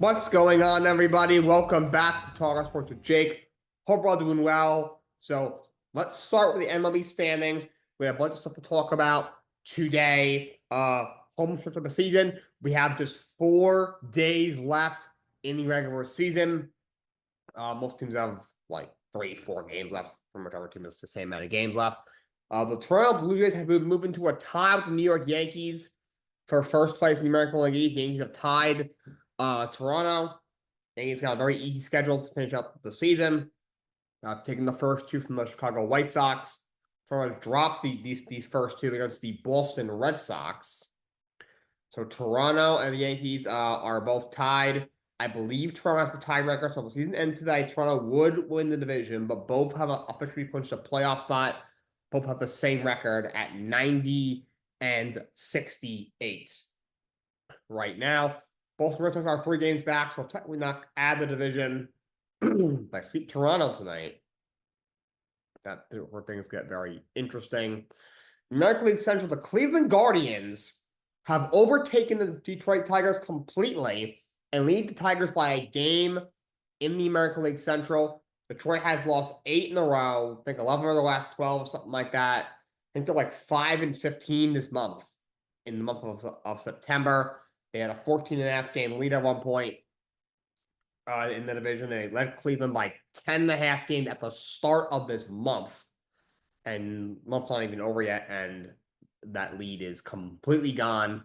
What's going on, everybody? Welcome back to Talk Sports with Jake. Hope we're all doing well. So let's start with the MLB standings. We have a bunch of stuff to talk about today. Home stretch of the season. We have just 4 days left in the regular season. Most teams have like 3, 4 games left. From whichever team has the same amount of games left. The Toronto Blue Jays have moved into a tie with the New York Yankees for first place in the American League East. The Yankees have tied Toronto. Yankees got a very easy schedule to finish out the season. I've taken the first 2 from the Chicago White Sox. Toronto dropped these first 2 against the Boston Red Sox. So Toronto and the Yankees are both tied. I believe Toronto has the tiebreaker. So if the season ends today, Toronto would win the division, but both have officially clinched a playoff spot. Both have the same record at 90 and 68 right now. Both Red Sox are 3 games back, so technically not add the division. By sweet Toronto tonight. That's where things get very interesting. American League Central, the Cleveland Guardians have overtaken the Detroit Tigers completely and lead the Tigers by a game in the American League Central. Detroit has lost 8 in a row. I think 11 of the last 12 or something like that. I think they're like 5-15 this month, in the month of September. They had a 14.5 game lead at one point in the division. They led Cleveland by 10.5 games at the start of this month. And month's not even over yet, and that lead is completely gone.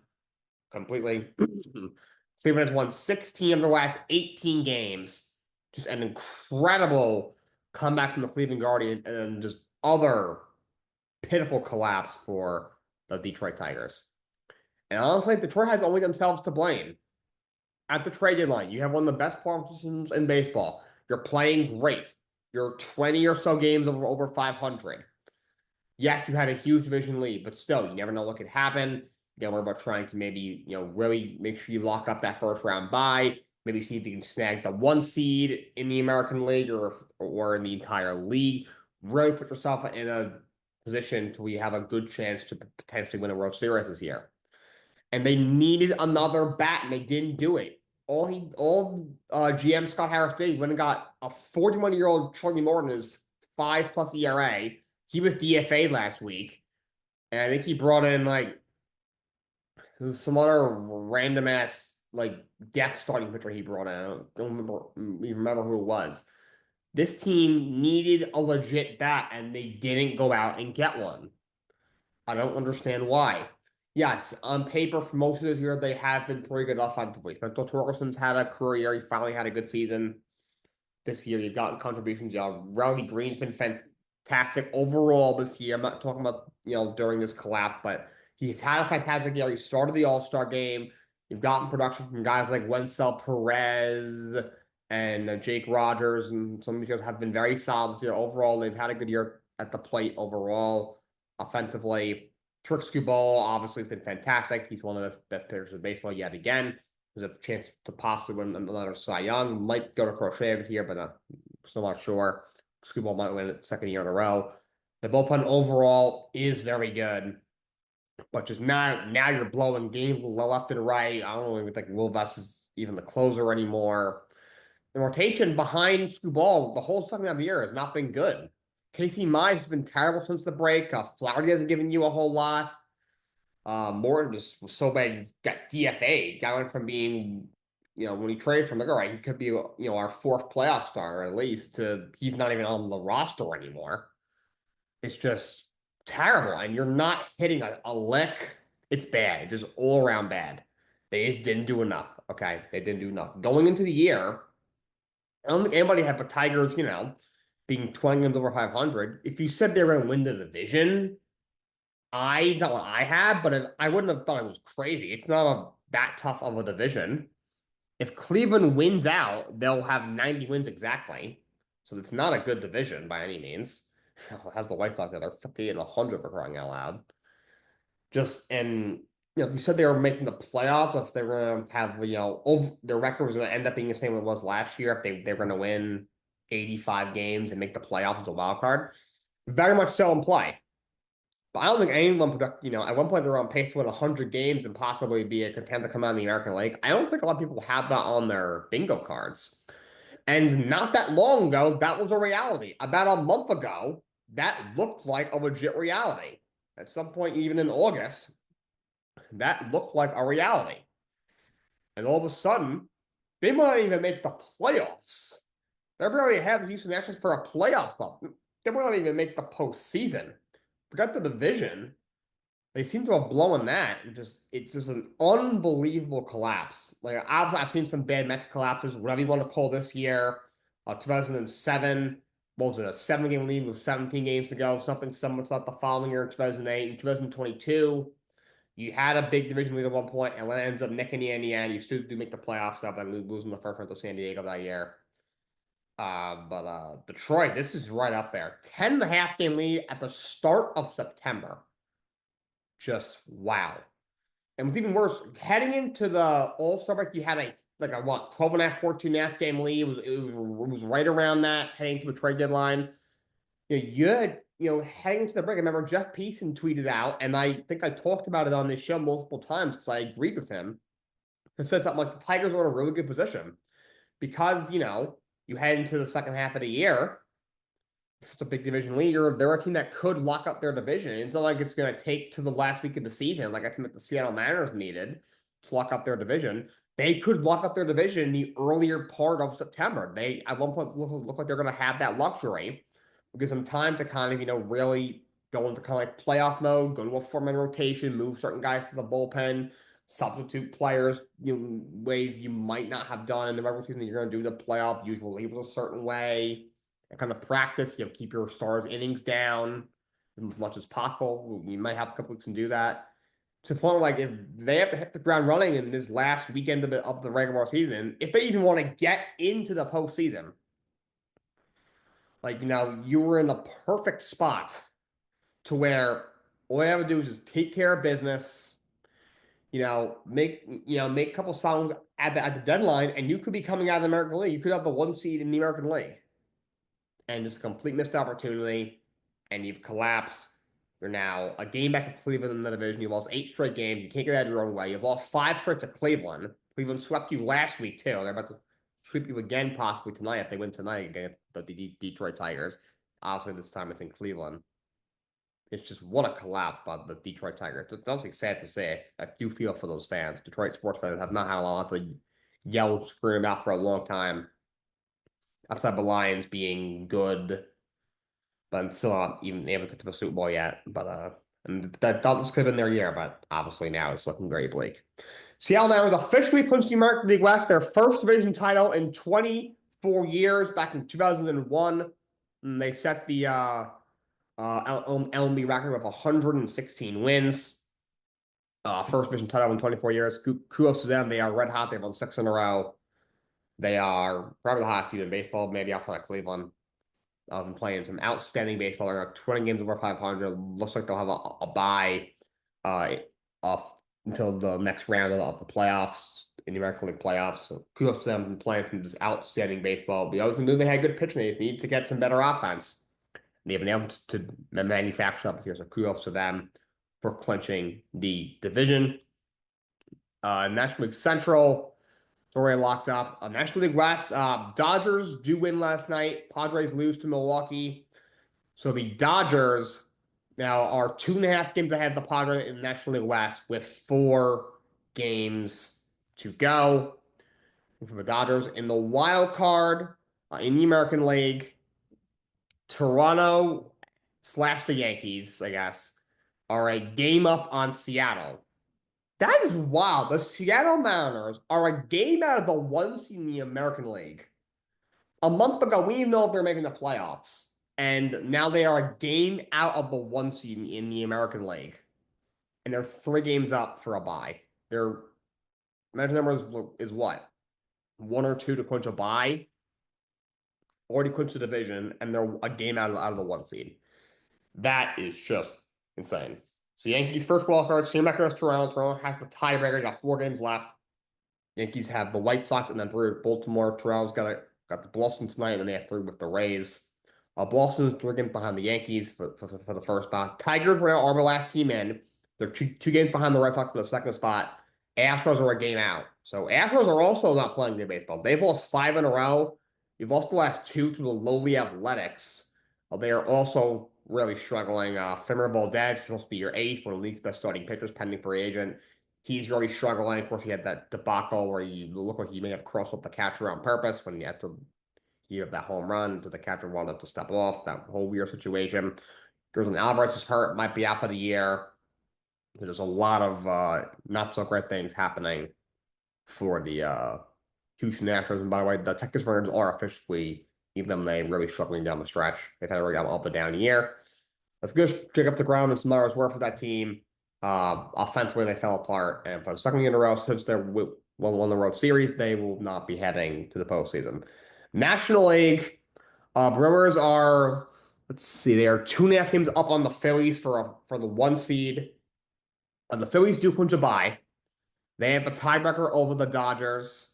Completely. Cleveland has won 16 of the last 18 games. Just an incredible comeback from the Cleveland Guardians, and then just other pitiful collapse for the Detroit Tigers. And honestly, Detroit has only themselves to blame. At the trade deadline, you have one of the best farm positions in baseball. You're playing great. You're 20 or so games over 500. Yes, you had a huge division lead, but still, you never know what could happen. You gotta worry about trying to maybe, really make sure you lock up that first round bye. Maybe see if you can snag the 1 seed in the American League or in the entire league. Really put yourself in a position to where you have a good chance to potentially win a World Series this year. And they needed another bat, and they didn't do it. GM Scott Harris did, he went and got a 41-year-old Charlie Morton, his 5+ ERA. He was DFA'd last week, and I think he brought in some other random ass death starting pitcher he brought in. I don't remember who it was. This team needed a legit bat, and they didn't go out and get one. I don't understand why. Yes, on paper, for most of this year, they have been pretty good offensively. Spencer Torkelson's had a career. He finally had a good season this year. You've gotten contributions. Riley Green's been fantastic overall this year. I'm not talking about, during this collapse, but he's had a fantastic year. He started the All-Star game. You've gotten production from guys like Wencel Perez and Jake Rogers, and some of these guys have been very solid this year. Overall, they've had a good year at the plate overall, offensively. Trick Skubal obviously has been fantastic. He's one of the best pitchers in baseball yet again. There's a chance to possibly win another Cy Young. Might go to Crochet this year, but still not sure. Skubal might win it 2nd year in a row. The bullpen overall is very good, but just now you're blowing games left and right. I don't even think Will Vest is even the closer anymore. The rotation behind Skubal the whole second half of the year has not been good. Casey Mize has been terrible since the break. Flaherty hasn't given you a whole lot. Morton just was so bad, he got DFA'd. Guy went from being, when he traded from, all right, he could be, our 4th playoff starter at least, to he's not even on the roster anymore. It's just terrible. And you're not hitting a lick. It's bad. It's just all around bad. They just didn't do enough. Okay. They didn't do enough. Going into the year, I don't think anybody had the Tigers, being 20 games over 500. If you said they were going to win the division, I thought I had, but I wouldn't have thought it was crazy. It's not that tough of a division. If Cleveland wins out, they'll have 90 wins exactly. So it's not a good division by any means. It has the White Sox, they're 50 and 100 for crying out loud. If you said they were making the playoffs, if they were going to have, their record was going to end up being the same as it was last year, if they're going to win 85 games and make the playoffs as a wild card, very much so in play. But I don't think anyone at one point they were on pace to win 100 games and possibly be a contender to come out in the American League. I don't think a lot of people have that on their bingo cards. And not that long ago, that was a reality. About a month ago, that looked like a legit reality. At some point, even in August, that looked like a reality. And all of a sudden, they might even make the playoffs. They barely have the Houston Astros for a playoff spot. They might not even make the postseason. Forgot the division. They seem to have blown that. It's just an unbelievable collapse. Like I've seen some bad Mets collapses, whatever you want to call this year. 2007, what was it, a 7-game lead with 17 games to go, something similar to that the following year in 2008. In 2022, you had a big division lead at one point, and it ends up nicking you in the end. You still do make the playoff stuff, and losing the first round to San Diego that year. But Detroit, this is right up there. 10.5 game lead at the start of September. Just wow. And what's even worse, heading into the All-Star break, you had a what, 12.5, 14.5 game lead. It was right around that, heading to the trade deadline. You had, heading into the break, I remember Jeff Peason tweeted out, and I think I talked about it on this show multiple times because I agreed with him. He said something like the Tigers are in a really good position because, you head into the second half of the year, such a big division leader, they're a team that could lock up their division. It's not like it's going to take to the last week of the season, like I think the Seattle Mariners needed to lock up their division. They could lock up their division in the earlier part of September. They, at one point, look like they're going to have that luxury. It gives them time to kind of, really go into kind of like playoff mode, go to a 4-man rotation, move certain guys to the bullpen, substitute players, ways you might not have done in the regular season that you're going to do the playoff, use relievers a certain way, and kind of practice, keep your stars innings down as much as possible. You might have a couple weeks to do that. To the point where, like, if they have to hit the ground running in this last weekend of the regular season, if they even want to get into the postseason, like, you were in the perfect spot to where all you have to do is just take care of business, make a couple songs at the deadline, and you could be coming out of the American League. You could have the 1 seed in the American League. And just a complete missed opportunity, and you've collapsed. You're now a game back of Cleveland in the division. You've lost 8 straight games. You can't get out of your own way. You've lost 5 straight to Cleveland. Cleveland swept you last week, too. They're about to sweep you again possibly tonight if they win tonight against the Detroit Tigers. Obviously, this time it's in Cleveland. It's just what a collapse by the Detroit Tigers. It's honestly sad to say. I do feel for those fans. Detroit sports fans have not had a lot to yell and scream about for a long time. Outside the Lions being good, but still not even able to get to the Super Bowl yet. But and that this could have been their year, but obviously now it's looking very bleak. Seattle Mariners officially clinched the American League West, their first division title in 24 years, back in 2001. And they set the LMB record with 116 wins. First division title in 24 years. Kudos to them. They are red hot. They've won 6 in a row. They are probably the hottest team in baseball, maybe outside of Cleveland. Been playing some outstanding baseball. They're 20 games over 500. Looks like they'll have a bye off until the next round of the playoffs, in the American League playoffs. So kudos to them for playing some just outstanding baseball. We always knew they had good pitching. They just need to get some better offense. And they've been able to manufacture up here. So kudos to them for clinching the division. National League Central. Already locked up. National League West, Dodgers do win last night. Padres lose to Milwaukee. So the Dodgers now are 2.5 games ahead of the Padres in the National League West with 4 games to go. And for the Dodgers in the wild card in the American League, Toronto / the Yankees, I guess, are a game up on Seattle. That is wild. The Seattle Mariners are a game out of the 1 seed in the American League. A month ago, we didn't know if they're making the playoffs. And now they are a game out of the 1 seed in the American League. And they're 3 games up for a bye. Their magic number is what? 1 or 2 to clinch a bye. Already clinched the division, and they're a game out of the 1 seed. That is just insane. So Yankees first wild card, same record as Toronto. Toronto has the tiebreaker, got 4 games left. Yankees have the White Sox and then 3 with Baltimore. Toronto's got the Boston tonight, and then they have 3 with the Rays. Boston's 3 games behind the Yankees for the first spot. Tigers are the last team in. They're two games behind the Red Sox for the second spot. Astros are a game out. So Astros are also not playing good baseball. They've lost 5 in a row. You've lost the last 2 to the lowly Athletics. They are also really struggling. Framber Valdez is supposed to be your ace, one of the league's best starting pitchers, pending free agent. He's really struggling. Of course, he had that debacle where he looked like he may have crossed up the catcher on purpose when he had to give that home run to the catcher wanted to step off. That whole weird situation. Gerson Alvarez is hurt, might be out for the year. There's a lot of not so great things happening for the Houston Astros. And by the way, the Texas Rangers are officially eliminated, really struggling down the stretch. They've had a really up and down year. That's good. Dig up the ground and some hours work for that team. Offensively, they fell apart, and for the second year in a row since they won the World Series, they will not be heading to the postseason. National League, Brewers are, let's see, they are 2.5 games up on the Phillies for the 1 seed. The Phillies do punch a bye. They have a tiebreaker over the Dodgers.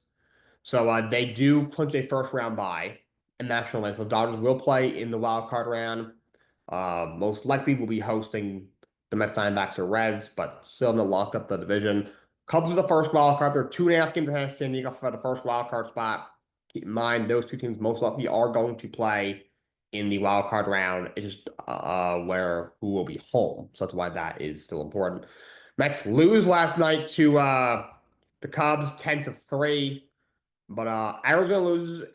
So they do clinch a first round bye in National League. So Dodgers will play in the wild card round. Most likely will be hosting the Mets, Diamondbacks, or Reds, but still not locked up the division. Cubs are the first wild card. They're 2.5 games ahead of San Diego for the first wild card spot. Keep in mind, those two teams most likely are going to play in the wild card round. It's just who will be home. So that's why that is still important. Mets lose last night to the Cubs 10-3. But Arizona loses.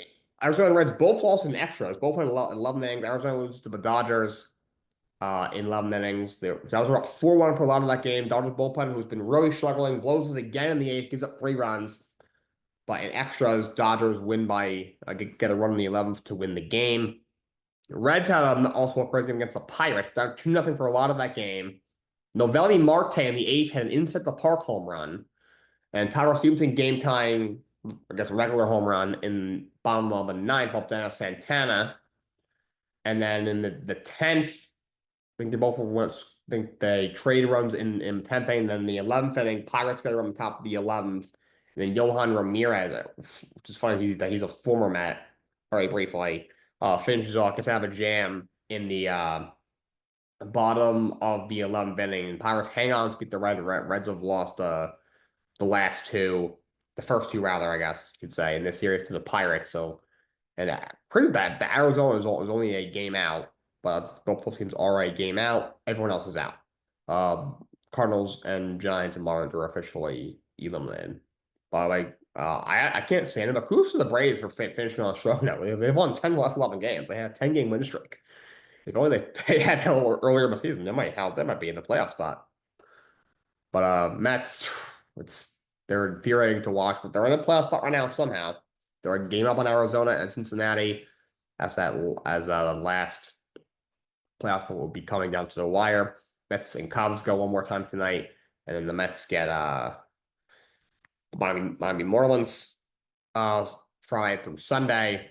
Arizona Reds both lost in extras, both in 11 innings. Arizona loses to the Dodgers in 11 innings. So that was about 4-1 for a lot of that game. Dodgers bullpen, who's been really struggling, blows it again in the eighth, gives up 3 runs. But in extras, Dodgers win by get a run in the 11th to win the game. Reds had also a crazy game against the Pirates. Down 2-0 for a lot of that game. Novelli Marte in the eighth had an inside the park home run. And Tyler Stevenson game time, I guess, regular home run in bottom of the ninth off Dennis Santana. And then in the 10th, I think they both went, I think they trade runs in the 10th inning. And then the 11th inning, Pirates got on top of the 11th. And then Johan Ramirez, which is funny that he's a former Met, very briefly, finishes off, gets out of a jam in the bottom of the 11th inning. And Pirates hang on to beat the Reds. Reds have lost the last two, the first two rather, I guess you could say, in this series to the Pirates. So, and pretty bad. The Arizona is only a game out, but both teams are a game out. Everyone else is out. Cardinals and Giants and Marlins are officially eliminated. By the way, I can't stand it, but kudos to the Braves for finishing on a strong note. They've won 10 of the last 11 games. They had a 10-game win streak. If only they had that earlier in the season, they might be in the playoff spot. But Mets, they're infuriating to watch, but they're in a playoff spot right now somehow. They're a game up on Arizona and Cincinnati as the last playoff spot will be coming down to the wire. Mets and Cubs go one more time tonight, and then the Mets get Miami Marlins Friday through Sunday.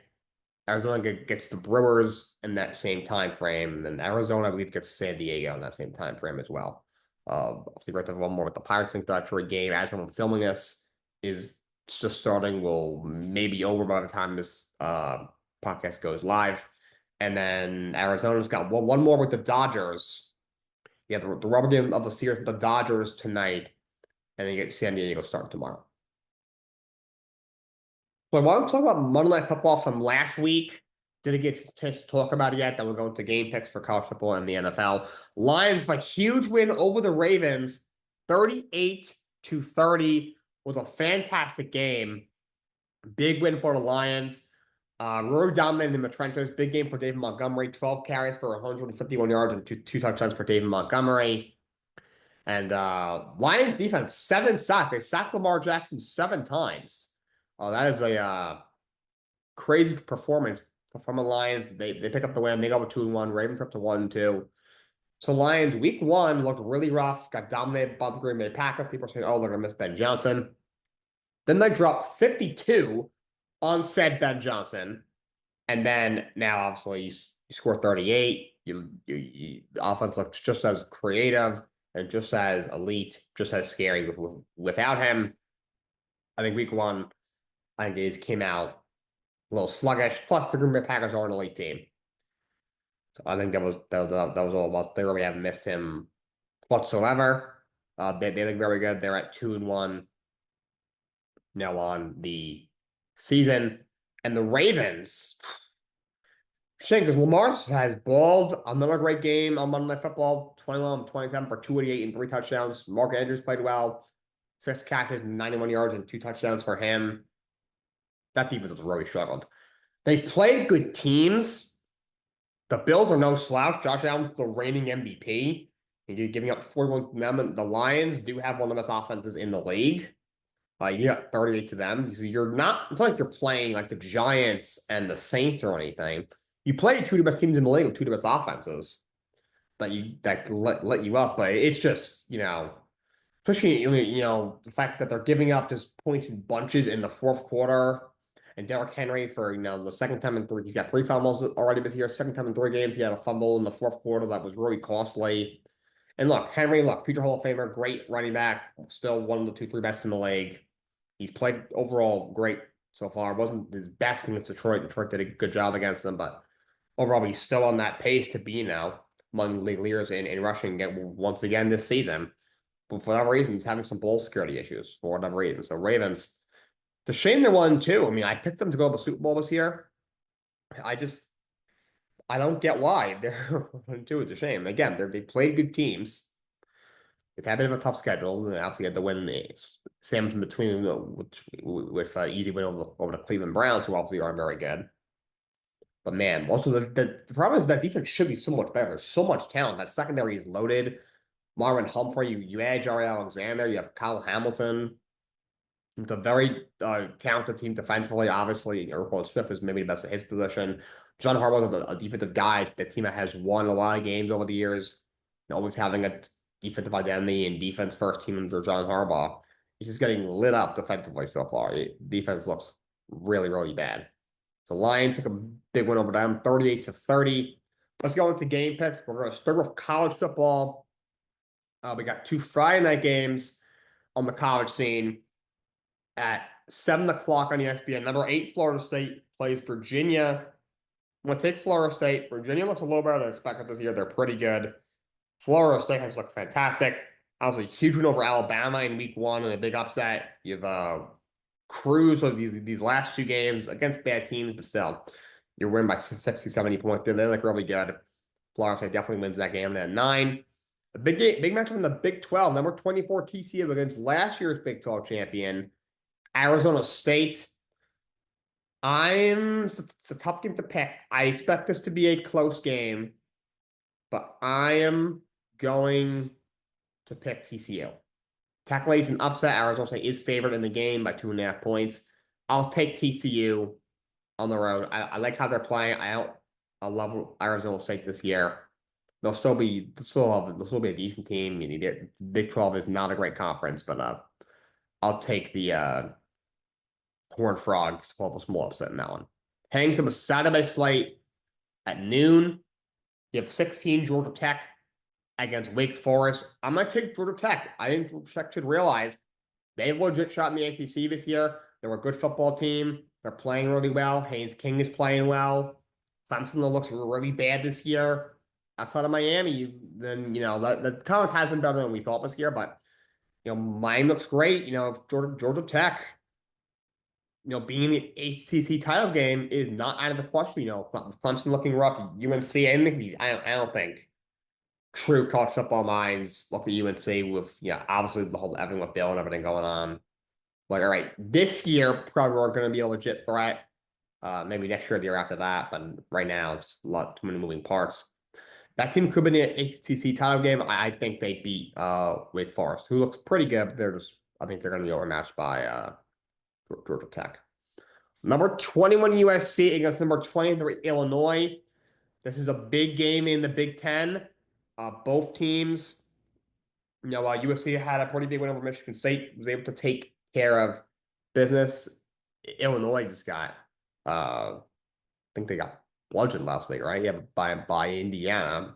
Arizona gets the Brewers in that same time frame, and Arizona, I believe, gets San Diego in that same time frame as well. Obviously, we're going to have one more with the Pirates. I think the actual game, as I'm filming this, is just starting. Will maybe over by the time this podcast goes live. And then Arizona's got one more with the Dodgers. You have the rubber game of the series with the Dodgers tonight, and then you get San Diego starting tomorrow. So I want to talk about Monday Night Football from last week. Didn't get a chance to talk about it yet. Then we'll go into game picks for college football and the NFL. Lions have a huge win over the Ravens, 38-30. Was a fantastic game. Big win for the Lions. Really dominated in the trenches. Big game for David Montgomery. 12 carries for 151 yards and two touchdowns for David Montgomery. And Lions defense, 7 sacks. They sacked Lamar Jackson 7 times. That is a crazy performance from the Lions. They pick up the win. They go with 2-1. Ravens up to 1-2. So Lions week 1 looked really rough. Got dominated by the Green Bay Packers. People are saying, "Oh, they're gonna miss Ben Johnson." Then they dropped 52 on said Ben Johnson, and then now obviously you score 38. The offense looks just as creative and just as elite, just as scary without him. I think week 1. I think they just came out a little sluggish. Plus, the Green Bay Packers are an elite team. I think that was all about. They really haven't missed him whatsoever. They look very good. They're at 2-1 now on the season, and the Ravens. Shame because Lamar has balled. Another great game on Monday Night Football, 21-27 for 288 and 3 touchdowns. Mark Andrews played well. 6 catches, 91 yards, and 2 touchdowns for him. That defense has really struggled. They've played good teams. The Bills are no slouch. Josh Allen's the reigning MVP. He's giving up 41 to them. And the Lions do have one of the best offenses in the league. You got 38 to them. So it's not like you're playing like the Giants and the Saints or anything. You play two of the best teams in the league with two of the best offenses that let you up. But it's just, especially, the fact that they're giving up just points in bunches in the fourth quarter. And Derrick Henry for, the second time in three, he's got 3 fumbles already this year. Second time in 3 games, he had a fumble in the fourth quarter that was really costly. And look, Henry, future Hall of Famer, great running back, still one of the 2, 3 best in the league. He's played overall great so far. It wasn't his best against Detroit. Detroit did a good job against them, but overall, he's still on that pace to be now among league leaders in rushing once again this season. But for whatever reason, he's having some ball security issues for whatever reason. So Ravens, the shame they won too. I mean, I picked them to go to the Super Bowl this year. I don't get why they're 1-2. It's a shame. Again, they played good teams. They've had a bit of a tough schedule. They obviously had the win sandwich in between with easy win over the Cleveland Browns, who obviously aren't very good. But man, also the problem is that defense should be so much better. There's so much talent. That secondary is loaded. Marvin Humphrey, you add Jaire Alexander, you have Kyle Hamilton. It's a very talented team defensively. Obviously, Roquan Smith is maybe the best at his position. John Harbaugh is a defensive guy. The team that has won a lot of games over the years, always having a defensive identity and defense first team under John Harbaugh. He's just getting lit up defensively so far. Defense looks really, really bad. The Lions took a big win over them, 38-30. Let's go into game picks. We're going to start with college football. We got 2 Friday night games on the college scene at 7 o'clock on ESPN. Number 8, Florida State plays Virginia. I'm going to take Florida State. Virginia looks a little better than expected this year. They're pretty good. Florida State has looked fantastic. Obviously, huge win over Alabama in week 1 and a big upset. You've cruised of these last 2 games against bad teams, but still, you're winning by 60, 70 points. They look really good. Florida State definitely wins that game at 9. A big matchup in the Big 12. Number 24 TCU against last year's Big 12 champion, Arizona State. It's a tough game to pick. I expect this to be a close game, but I am going to pick TCU. Tackle leads an upset. Arizona State is favored in the game by 2.5 points. I'll take TCU on the road. I like how they're playing. I love Arizona State this year. They'll still be a decent team. Big 12 is not a great conference, but I'll take the Horned Frogs to pull up a small upset in that one. Heading to the Saturday slate at noon, you have 16 Georgia Tech against Wake Forest. I'm going to take Georgia Tech. I think Georgia Tech should realize they have a legit shot in the ACC this year. They're a good football team. They're playing really well. Haynes King is playing well. Clemson looks really bad this year. Outside of Miami, the conference has been better than we thought this year, but Miami looks great. Georgia Tech, being in the ACC title game is not out of the question. Clemson looking rough. UNC, I don't think true college football minds look at UNC with, obviously the whole Evan with Bill and everything going on. Like, all right, this year probably we're going to be a legit threat. Maybe next year, the year after that, but right now it's too many moving parts. That team could be in the ACC title game. I think they beat Wake Forest, who looks pretty good, but I think they're going to be overmatched by Georgia Tech. Number 21 USC against number 23 Illinois. This is a big game in the Big Ten. Both teams, USC had a pretty big win over Michigan State, was able to take care of business. Illinois just got, I think they got bludgeoned last week, right? Yeah, by Indiana.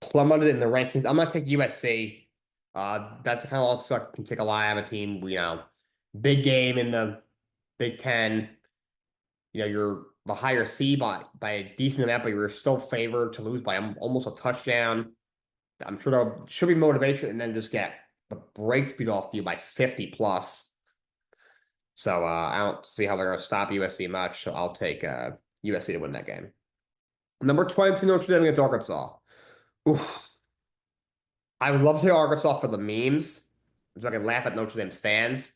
Plummeted in the rankings. I'm going to take USC. That's the kind of loss that can take a lot out of a team. Big game in the Big Ten. you're the higher seed by a decent amount, but you're still favored to lose by almost a touchdown. I'm sure there should be motivation, and then just get the brakes beat off you by 50 plus. So I don't see how they're going to stop USC much. So I'll take USC to win that game. Number 22, Notre Dame against Arkansas. Oof. I would love to take Arkansas for the memes, so I can laugh at Notre Dame's fans.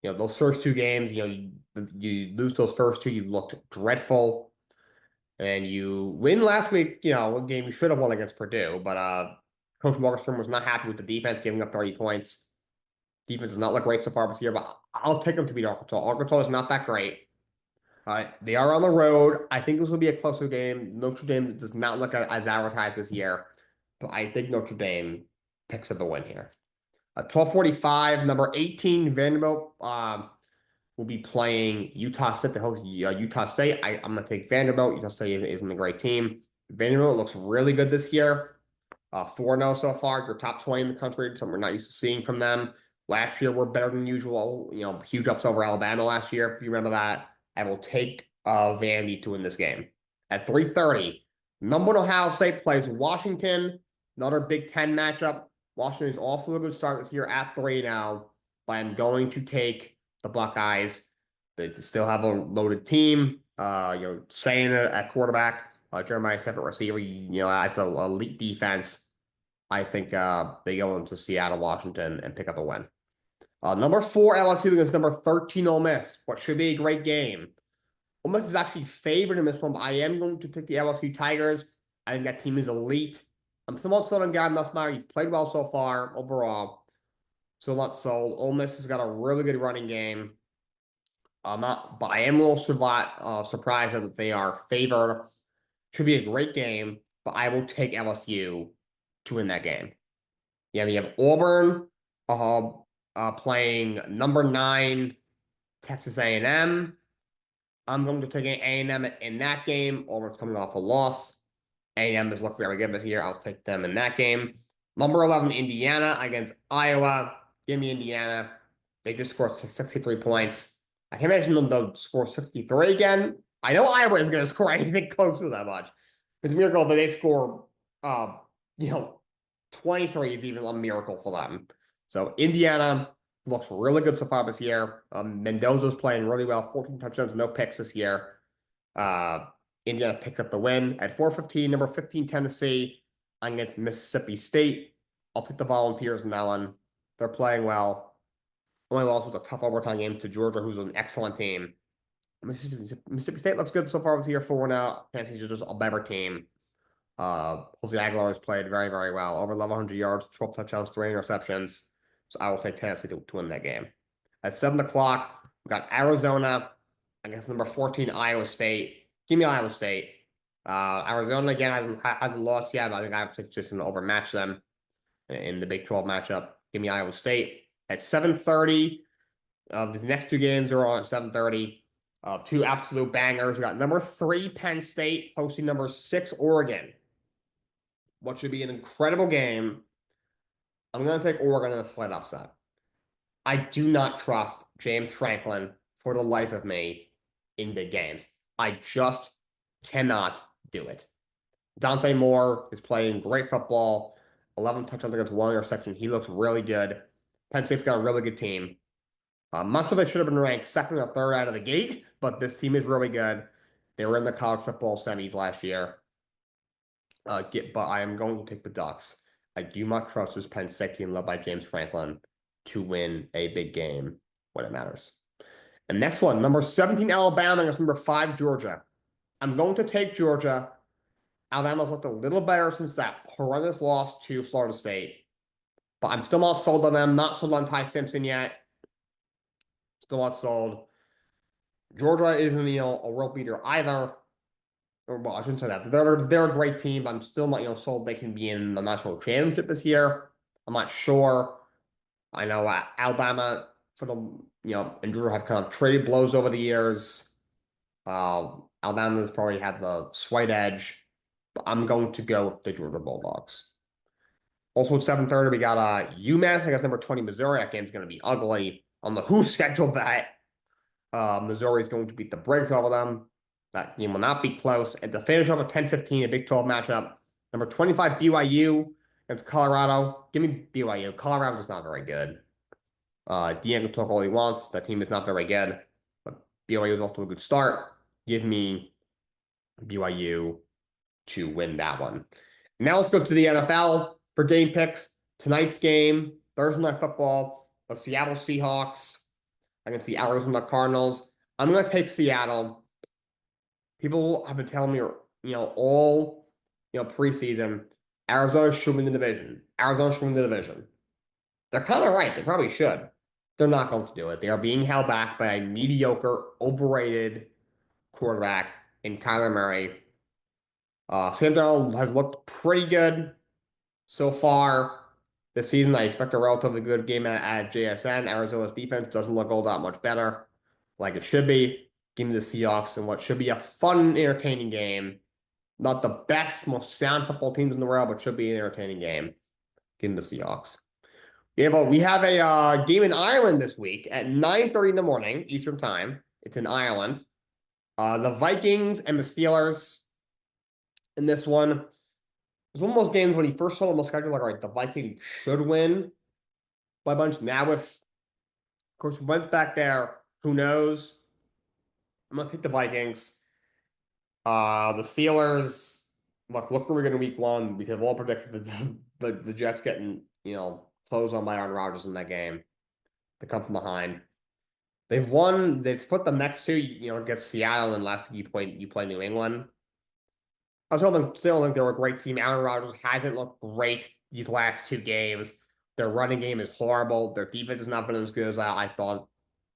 Those first two games, you lose those first two, you looked dreadful. And you win last week, a game you should have won against Purdue, but Coach Markstrom was not happy with the defense, giving up 30 points. Defense does not look great so far this year, but I'll take them to beat Arkansas. Arkansas is not that great. They are on the road. I think this will be a closer game. Notre Dame does not look as advertised this year, but I think Notre Dame picks up the win here. 12:45, number 18, Vanderbilt will be playing Utah State, the host Utah State. I'm going to take Vanderbilt. Utah State isn't a great team. Vanderbilt looks really good this year. 4-0 so far. They're top 20 in the country, something we're not used to seeing from them. Last year, we're better than usual. Huge ups over Alabama last year, if you remember that. I will take Vandy to win this game. At 3:30, number one Ohio State plays Washington. Another Big Ten matchup. Washington is also a good start this year at 3 now, but I'm going to take the Buckeyes. They still have a loaded team. Saying it at quarterback, Jeremiah's favorite receiver. That's an elite defense. I think they go into Seattle, Washington, and pick up a win. Number 4 LSU against number 13 Ole Miss. What should be a great game. Ole Miss is actually favored in this one, but I am going to take the LSU Tigers. I think that team is elite. I'm somewhat sold on Gavin Nussmeier. He's played well so far overall. So not sold. Ole Miss has got a really good running game. But I am a little surprised that they are favored. Should be a great game, but I will take LSU to win that game. Yeah, we have Auburn playing number 9 Texas A&M. I'm going to take A&M in that game. Auburn's coming off a loss. A&M has looked very good this year. I'll take them in that game. Number 11, Indiana against Iowa. Give me Indiana. They just scored 63 points. I can't imagine them to score 63 again. I know Iowa is going to score anything close to that much. It's a miracle that they score, 23 is even a miracle for them. So Indiana looks really good so far this year. Mendoza's playing really well. 14 touchdowns, no picks this year. Indiana picked up the win. At 4:15, number 15, Tennessee against Mississippi State. I'll take the Volunteers in that one. They're playing well. Only loss was a tough overtime game to Georgia, who's an excellent team. Mississippi State looks good so far this year. 4-0. Tennessee's just a better team. Jose Aguilar has played very, very well. Over 1,100 yards, 12 touchdowns, 3 interceptions. So I will take Tennessee to win that game. At 7 o'clock, we got Arizona against number 14, Iowa State. Give me Iowa State. Arizona, again, hasn't lost yet, but I think Iowa State's just going to overmatch them in the Big 12 matchup. Give me Iowa State. At 7:30, these next two games are on at 7:30. Two absolute bangers. We got number 3, Penn State, hosting number 6, Oregon. What should be an incredible game. I'm going to take Oregon in a slight upset. I do not trust James Franklin for the life of me in big games. I just cannot do it. Dante Moore is playing great football. 11 touchdowns against 1 interception. He looks really good. Penn State's got a really good team. Much of they should have been ranked 2nd or 3rd out of the gate, but this team is really good. They were in the college football semis last year. But I am going to take the Ducks. I do not trust this Penn State team led by James Franklin to win a big game when it matters. And next one, number 17, Alabama against number 5, Georgia. I'm going to take Georgia. Alabama's looked a little better since that horrendous loss to Florida State. But I'm still not sold on them. Not sold on Ty Simpson yet. Still not sold. Georgia isn't, a world beater either. Or, well, I shouldn't say that. They're a great team, but I'm still not, sold they can be in the national championship this year. I'm not sure. I know Alabama for the, and Georgia have kind of traded blows over the years. Alabama's probably had the slight edge, but I'm going to go with the Georgia Bulldogs. Also at 7:30, we got UMass against number 20, Missouri. That game's going to be ugly. I don't know who scheduled that. Missouri is going to beat the brakes off of them. That game will not be close. And to finish off a 10-15, a Big 12 matchup, number 25 BYU against Colorado. Give me BYU. Colorado is not very good. Dean can talk all he wants. That team is not very good. But BYU is also a good start. Give me BYU to win that one. Now let's go to the NFL for game picks. Tonight's game, Thursday Night Football, the Seattle Seahawks against the Arizona Cardinals. I'm going to take Seattle. People have been telling me, all, preseason, Arizona should win the division. Arizona should win the division. They're kind of right. They probably should. They're not going to do it. They are being held back by a mediocre, overrated quarterback in Kyler Murray. Sam Darnold has looked pretty good so far this season. I expect a relatively good game at JSN. Arizona's defense doesn't look all that much better, like it should be. Give me the Seahawks in what should be a fun, entertaining game. Not the best, most sound football teams in the world, but should be an entertaining game. Give me the Seahawks. We have a game in Ireland this week at 9:30 in the morning, Eastern Time. It's in Ireland. The Vikings and the Steelers in this one. It's one of those games when he first saw the schedule, like, all right, the Vikings should win by a bunch. Now, of course, Wentz back there, who knows? I'm going to take the Vikings. The Steelers, look where we're going to week one because we've all predicted the Jets getting, closed on by Aaron Rodgers in that game. They come from behind. They've split the next two, against Seattle, and last week you play New England. I still think they're a great team. Aaron Rodgers hasn't looked great these last two games. Their running game is horrible. Their defense has not been as good as I thought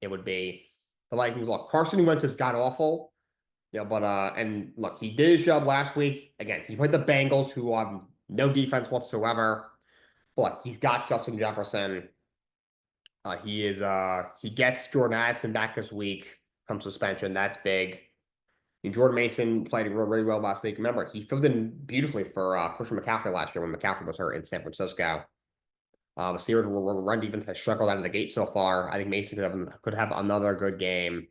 it would be. The Vikings, look, Carson Wentz has got awful. But and look, he did his job last week. Again, he played the Bengals, who have no defense whatsoever. But look, he's got Justin Jefferson. He gets Jordan Addison back this week from suspension. That's big. And Jordan Mason played really well last week. Remember, he filled in beautifully for Christian McCaffrey last year when McCaffrey was hurt in San Francisco. The Steelers' run defense has struggled out of the gate so far. I think Mason could have another good game.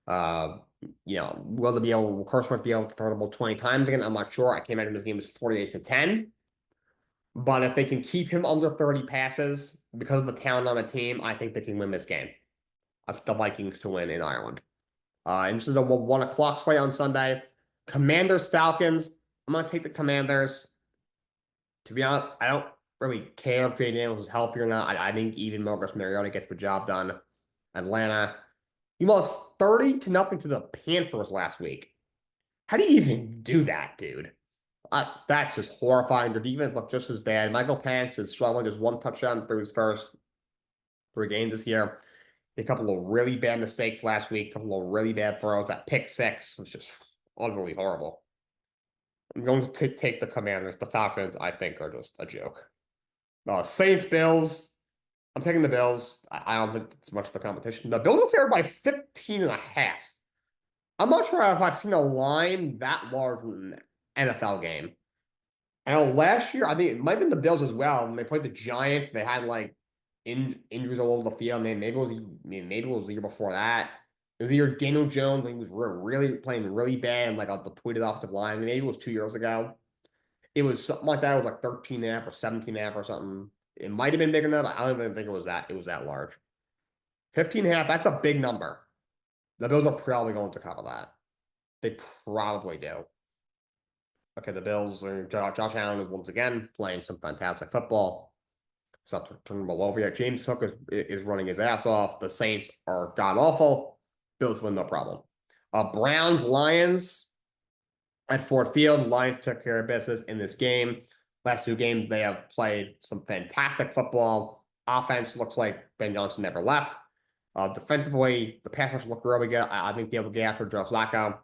Will Carson Wentz be able to throw the ball 20 times again? I'm not sure. I came out of the game as 48-10. But if they can keep him under 30 passes because of the talent on the team, I think they can win this game. I think the Vikings to win in Ireland. Instead of 1 o'clock sway on Sunday, Commanders Falcons. I'm gonna take the Commanders. To be honest, I don't really care if Jay Daniels is healthy or not. I think even Marcus Mariota gets the job done. Atlanta, you lost 30-0 to the Panthers last week. How do you even do that, dude? That's just horrifying. Their defense looked just as bad. Michael Penix is struggling. Just one touchdown through his first 3 games this year. A couple of really bad mistakes last week. A couple of really bad throws. That pick 6 was just utterly horrible. I'm going to take the Commanders. The Falcons, I think, are just a joke. Saints, Bills. I'm taking the Bills. I don't think it's much of a competition. The Bills are favored by 15.5. I'm not sure if I've seen a line that large in an NFL game. I know last year, I think it might have been the Bills as well. When they played the Giants, they had injuries all over the field. Maybe it was the year before that. It was the year Daniel Jones when he was really playing really bad and the tweeted offensive line. Maybe it was 2 years ago. It was something like that. It was like 13.5 or 17.5 or something. It might have been bigger than that. I don't even think it was that. It was that large. 15.5, that's a big number. The Bills are probably going to cover that. They probably do. Okay, the Bills are Josh Allen is once again playing some fantastic football. It's not turning the ball over yet. James Cook is running his ass off. The Saints are god awful. Bills win no problem. Browns, Lions at Ford Field. Lions took care of business in this game. Last 2 games, they have played some fantastic football. Offense looks like Ben Johnson never left. Defensively, the Packers look really good. I think they'll get after Joe Flacco.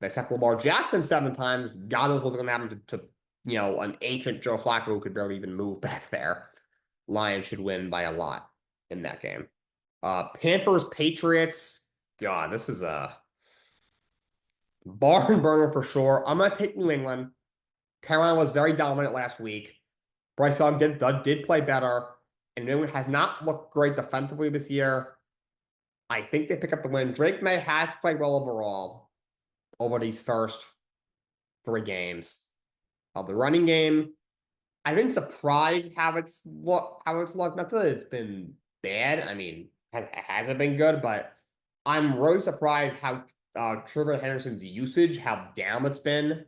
They sacked Lamar Jackson 7 times. God knows what's going to happen to an ancient Joe Flacco who could barely even move back there. Lions should win by a lot in that game. Panthers, Patriots. God, this is a barn burner for sure. I'm going to take New England. Carolina was very dominant last week. Bryce Young did play better. And New England has not looked great defensively this year. I think they pick up the win. Drake May has played well overall over these first 3 games. The running game, I've been surprised how it's looked. Not that it's been bad. I mean, it hasn't been good, but I'm really surprised how Trevor Henderson's usage, how down it's been.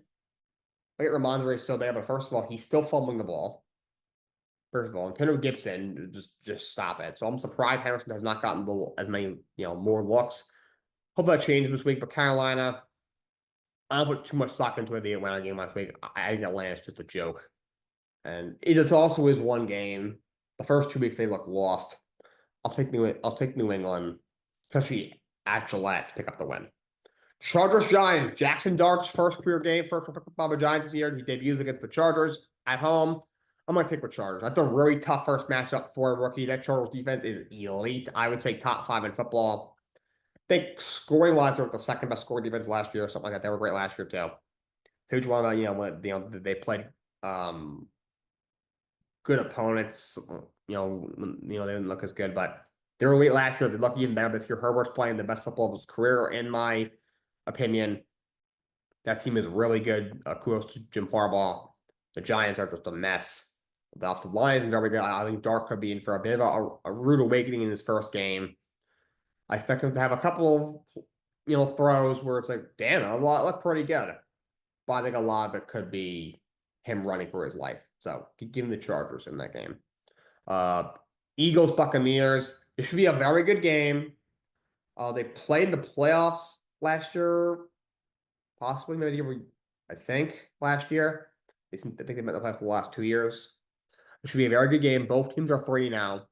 Like Ramondre is still there, but first of all, he's still fumbling the ball. First of all, Antonio Gibson, just stop it. So I'm surprised Henderson has not gotten as many, more looks. Hope that changes this week. But Carolina, I don't put too much stock into the Atlanta game last week. I think Atlanta's just a joke. And it is also is one game. The first 2 weeks they look lost. I'll take New England, especially at Gillette, to pick up the win. Chargers Giants. Jackson Dart's first career game, first by the Giants this year. He debuts against the Chargers at home. I'm going to take the Chargers. That's a really tough first matchup for a rookie. That Chargers defense is elite. I would say top 5 in football. I think scoring-wise, they were the second best scoring defense last year or something like that. They were great last year, too. Huge one about, when they played good opponents. They didn't look as good, but they were elite last year. They look even better this year. Herbert's playing the best football of his career, in my opinion. That team is really good. Kudos to Jim Harbaugh. The Giants are just a mess. The offensive line isn't very good. I think Dark could be in for a bit of a rude awakening in his first game. I expect him to have a couple of, throws where it's like, damn, a lot look pretty good. But I think a lot of it could be him running for his life. So give him the Chargers in that game. Eagles Buccaneers. It should be a very good game. They played in the playoffs last year, possibly maybe I think last year. I think they met the playoffs for the last 2 years. It should be a very good game. Both teams are 3 now.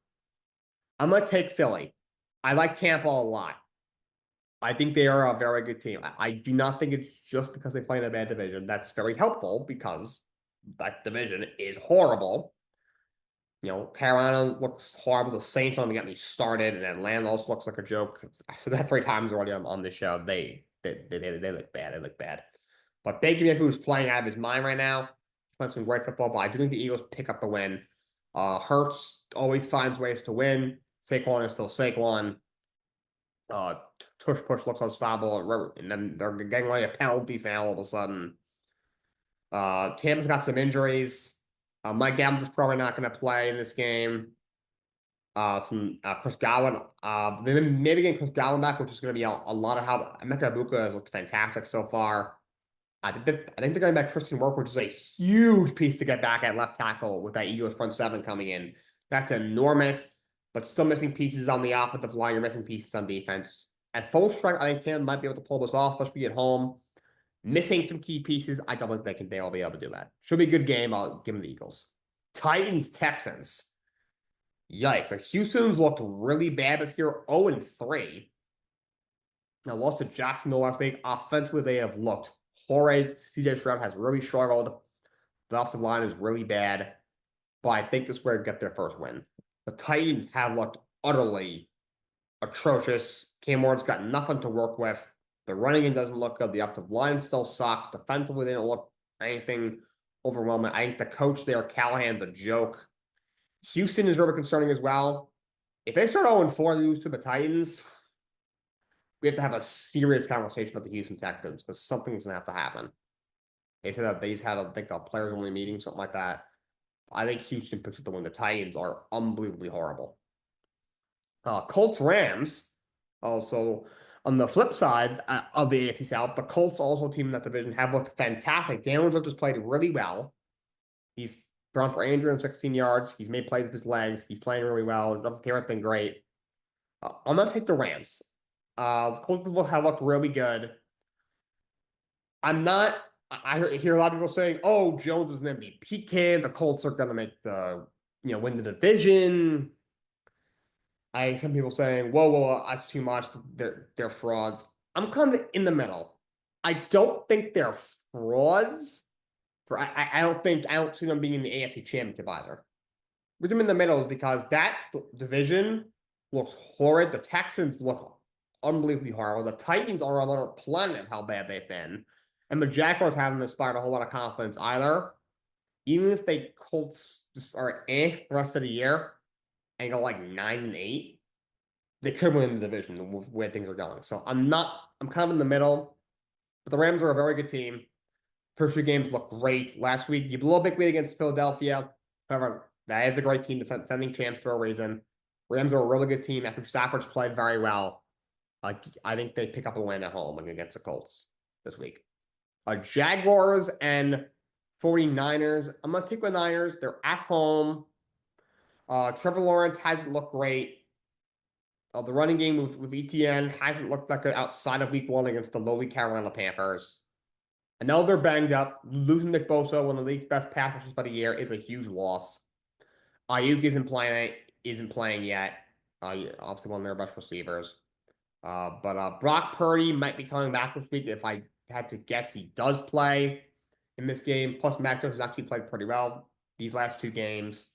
I'm gonna take Philly. I like Tampa a lot. I think they are a very good team. I do not think it's just because they play in a bad division. That's very helpful because that division is horrible. Carolina looks horrible. The Saints don't even get me started, and Atlanta also looks like a joke. I said that 3 times already on this show. They look bad. They look bad. But Baker Mayfield's playing out of his mind right now. He's playing some great football, but I do think the Eagles pick up the win. Hurts always finds ways to win. Saquon is still Saquon. Tush push looks unstoppable, and then they're getting like a penalties now all of a sudden. Tampa's got some injuries. Mike Gavins is probably not going to play in this game. Chris Godwin. Maybe getting Chris Godwin back, which is going to be a lot of help. Emeka Ibuka has looked fantastic so far. I think they're going back Christian Work, which is a huge piece to get back at left tackle with that Eagles front 7 coming in. That's enormous, but still missing pieces on the offensive line. You're missing pieces on defense. At full strength, I think Tampa might be able to pull this off, especially at home. Missing some key pieces, I don't think they'll be able to do that. Should be a good game. I'll give them the Eagles. Titans, Texans. Yikes. So Houston's looked really bad this year, 0-3. Now lost to Jacksonville last week. Offensively, they have looked horrid. CJ Stroud has really struggled. The offensive line is really bad. But I think this is where they get their first win. The Titans have looked utterly atrocious. Cam Ward's got nothing to work with. The running game doesn't look good. The offensive line still sucks. Defensively, they don't look anything overwhelming. I think the coach there, Callahan's a joke. Houston is really concerning as well. If they start 0-4 and lose to the Titans, we have to have a serious conversation about the Houston Texans because something's going to have to happen. They said that they just had, a players-only meeting, something like that. I think Houston picks up the win. The Titans are unbelievably horrible. Colts-Rams. Also, on the flip side of the AFC South, the Colts, also a team in that division, have looked fantastic. Daniel Jones has played really well. He's thrown for 816 yards. He's made plays with his legs. He's playing really well. The Terra's been great. I'm going to take the Rams. The Colts have looked really good. I hear a lot of people saying, oh, Jones is an MVP kid. The Colts are going to make win the division. I hear some people saying, whoa, that's too much. They're frauds. I'm kind of in the middle. I don't think they're frauds. I don't see them being in the AFC Championship either. Reason I'm in the middle is because that division looks horrid. The Texans look unbelievably horrible. The Titans are another planet of how bad they've been. And the Jaguars haven't inspired a whole lot of confidence either. Even if they Colts just are the rest of the year and go like 9-8, they could win the division with where things are going. So I'm kind of in the middle, but the Rams are a very good team. First few games look great. Last week, you blew a big lead against Philadelphia. However, that is a great team, defending champs for a reason. Rams are a really good team. After Stafford's played very well, I think they pick up a win at home against the Colts this week. Jaguars and 49ers. I'm going to take the Niners. They're at home. Trevor Lawrence hasn't looked great. The running game with ETN hasn't looked like it outside of week 1 against the lowly Carolina Panthers. I know they're banged up. Losing Nick Bosa, one of the league's best pass rushers for the year, is a huge loss. Ayuk isn't playing yet. Obviously one of their best receivers. But Brock Purdy might be coming back this week. If I had to guess, he does play in this game. Plus, Mac Jones has actually played pretty well these last 2 games.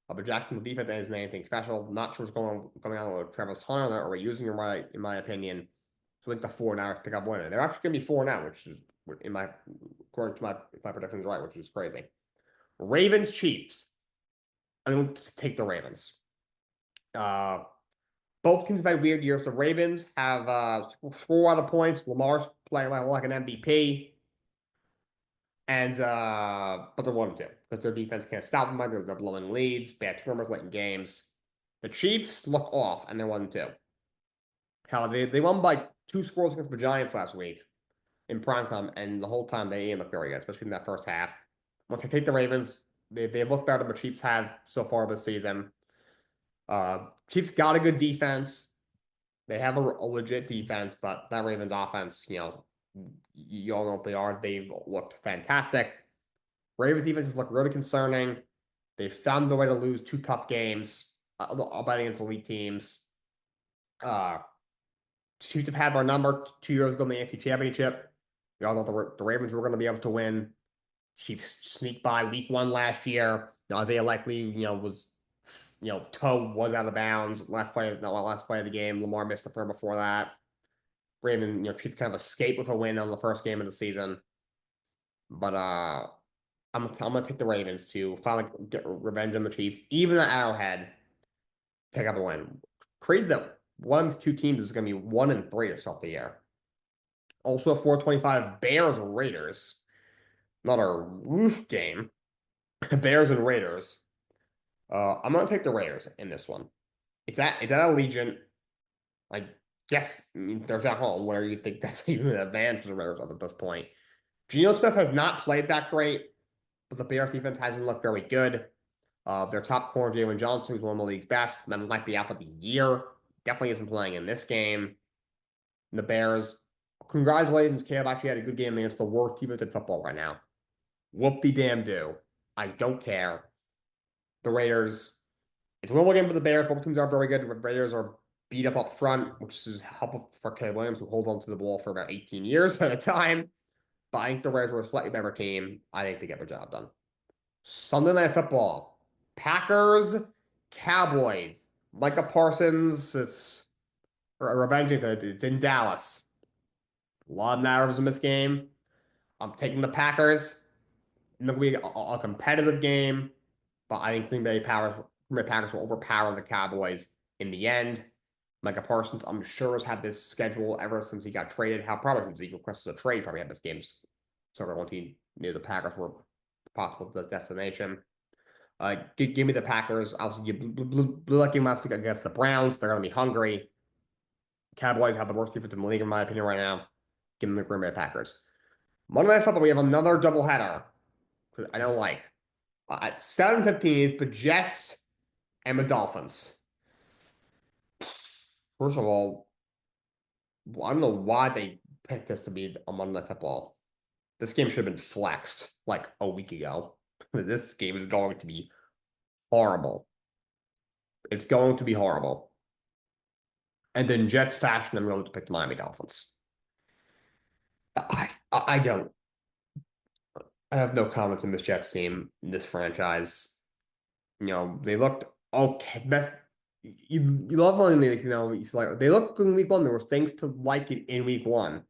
But Jacksonville defense isn't anything special. Not sure what's going on with Travis Hunter or using him right, in my opinion. So I think the 49ers pick up winning. They're actually going to be 4-0, which is, according to my predictions, right, which is crazy. Ravens Chiefs. I'm going to take the Ravens. Both teams have had weird years. The Ravens have score a lot of points. Lamar's playing like an MVP. And but they're 1-2 because their defense can't stop them. They're blowing leads, bad turnovers late in games. The Chiefs look off, and they're 1-2. Hell, they won by 2 scores against the Giants last week in primetime, and the whole time they didn't look very good, especially in that first half. Once I take the Ravens, they look better than the Chiefs have so far this season. Chiefs got a good defense. They have a legit defense, but that Ravens offense, you all know what they are. They've looked fantastic. Ravens defenses look really concerning. They found the way to lose 2 tough games, betting against elite teams. Chiefs have had our number 2 years ago in the AFC Championship. We all know the Ravens were going to be able to win. Chiefs sneaked by week 1 last year. Isaiah Likely, toe was out of bounds. Last play of the game. Lamar missed the throw before that. Ravens, Chiefs kind of escaped with a win on the first game of the season. But I'm gonna take the Ravens to finally get revenge on the Chiefs, even at Arrowhead, pick up a win. Crazy that one of these 2 teams is gonna be 1-3 to start the year. Also, 425 Bears Raiders. Not a roof game. Bears and Raiders. I'm gonna take the Raiders in this one. It's at Allegiant. I guess there's at home where you think that's even an advantage for the Raiders at this point. Geno Smith has not played that great, but the Bears defense hasn't looked very good. Their top corner, Jalen Johnson, who's one of the league's best, might be out for the year. Definitely isn't playing in this game. And the Bears, congratulations, Caleb actually had a good game against the worst defense in football right now. Whoop-de-damn-do. I don't care. The Raiders, it's a winnable game for the Bears. Both teams are very good. The Raiders are beat up front, which is helpful for Caleb Williams, who holds on to the ball for about 18 years at a time. But I think the Raiders were a slightly better team. I think they get their job done. Sunday Night Football. Packers, Cowboys. Micah Parsons, it's revenge because it's in Dallas. A lot of narratives in this game. I'm taking the Packers. It's going to be a competitive game, but I think Green Bay Packers will overpower the Cowboys in the end. Micah Parsons, I'm sure, has had this schedule ever since he got traded. Probably since he requested a trade, probably had this game sort of once he knew the Packers were possible destination. Give me the Packers. Obviously, you blew that game last week against the Browns. They're going to be hungry. Cowboys have the worst defense in the league, in my opinion, right now. Give them the Green Bay Packers. Monday Night Football, we have another doubleheader. I don't like. At 7:15 is the Jets and the Dolphins. First of all, I don't know why they picked this to be a Monday Night Football. This game should have been flexed like a week ago. This game is going to be horrible. It's going to be horrible. And then Jets fashion, I'm going to pick the Miami Dolphins. I don't. I have no comments on this Jets team, this franchise. They looked okay. Best. You love running these, it's like they looked good in week 1. There were things to like it in week 1.